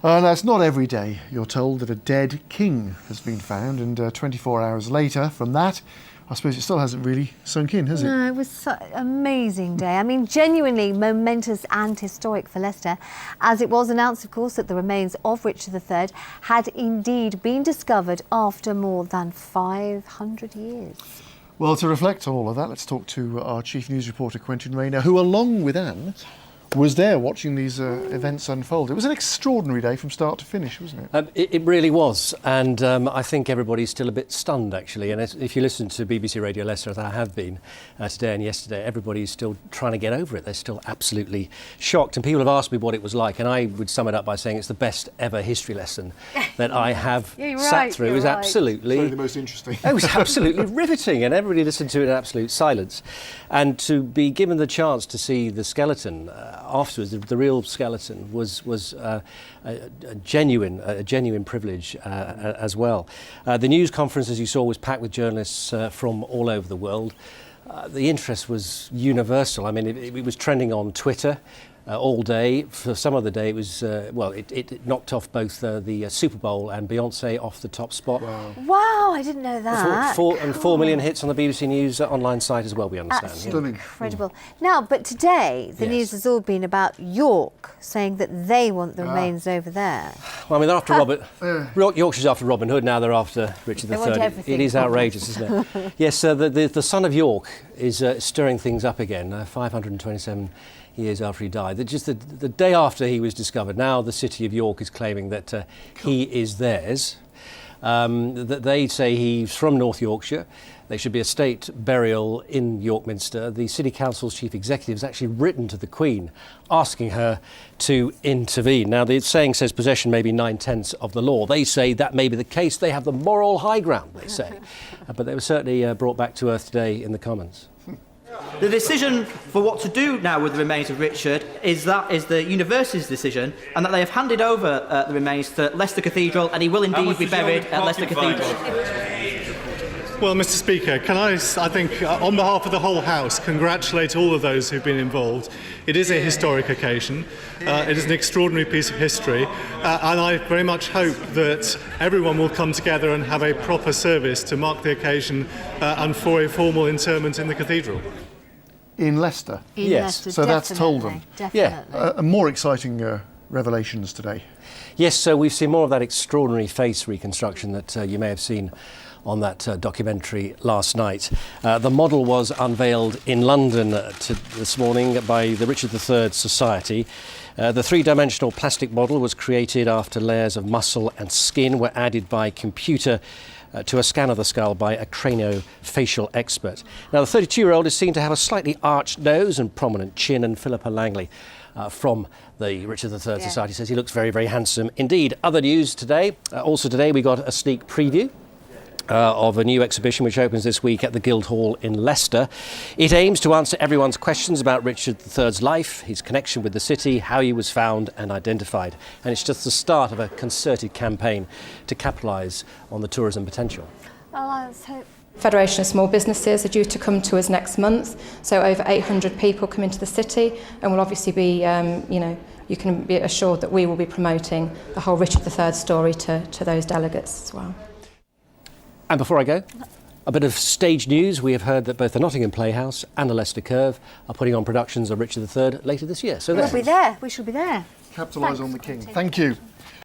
Now, it's not every day, you're told, that a dead king has been found, and 24 hours later from that, I suppose it still hasn't really sunk in, has it? No, it was such an amazing day. I mean, genuinely momentous and historic for Leicester, as it was announced, of course, that the remains of Richard III had indeed been discovered after more than 500 years. Well, to reflect on all of that, let's talk to our chief news reporter, Quentin Rayner, who, along with Anne, was there watching these events unfold. It was an extraordinary day from start to finish, wasn't it? It really was, and I think everybody's still a bit stunned, actually. And if you listen to BBC Radio Leicester, as I have been today and yesterday, everybody's still trying to get over it. They're still absolutely shocked. And people have asked me what it was like, and I would sum it up by saying it's the best ever history lesson that I have sat through. It was absolutely... the most interesting. It was absolutely riveting, and everybody listened to it in absolute silence. And to be given the chance to see the skeleton afterwards, the real skeleton, was a genuine privilege as well. The news conference, as you saw, was packed with journalists from all over the world. The interest was universal. I mean, it was trending on Twitter all day. For some of the day, it was it knocked off both the Super Bowl and Beyonce off the top spot. Wow, I didn't know that. 4 million hits on the BBC News online site as well, we understand. Absolutely incredible. Now, but today, the news has all been about York, saying that they want the remains over there. Well, I mean, they're after Yorkshire's after Robin Hood, now they're after Richard III. It is outrageous, isn't it? Yes, the son of York is stirring things up again, 527 years after he died. Just the day after he was discovered, now the city of York is claiming that he is theirs. That they say he's from North Yorkshire. There should be a state burial in York Minster. The City Council's chief executive has actually written to the Queen asking her to intervene. Now, the saying says possession may be 9/10 of the law. They say that may be the case. They have the moral high ground, they say. But they were certainly brought back to earth today in the Commons. The decision for what to do now with the remains of Richard is the university's decision, and that they have handed over the remains to Leicester Cathedral, and he will indeed be buried at Leicester Cathedral. Well, Mr. Speaker, can I think, on behalf of the whole House, congratulate all of those who've been involved. It is a historic occasion. It is an extraordinary piece of history, and I very much hope that everyone will come together and have a proper service to mark the occasion and for a formal interment in the cathedral. In Leicester? Yes. So that's told them. Definitely. More exciting revelations today. Yes, so we've seen more of that extraordinary face reconstruction that you may have seen on that documentary last night. The model was unveiled in London this morning by the Richard III Society. The three-dimensional plastic model was created after layers of muscle and skin were added by computer to a scan of the skull by a craniofacial expert. Now, the 32-year-old is seen to have a slightly arched nose and prominent chin, and Philippa Langley from the Richard III Society says he looks very, very handsome indeed. Other news today, also today we got a sneak preview of a new exhibition which opens this week at the Guildhall in Leicester. It aims to answer everyone's questions about Richard III's life, his connection with the city, how he was found and identified. And it's just the start of a concerted campaign to capitalise on the tourism potential. Well, let's hope. Federation of Small Businesses are due to come to us next month, so over 800 people come into the city, and we'll obviously be, you can be assured that we will be promoting the whole Richard III story to those delegates as well. And before I go, a bit of stage news. We have heard that both the Nottingham Playhouse and the Leicester Curve are putting on productions of Richard III later this year. So we'll be there. We shall be there. Capitalise on the king. Thank you.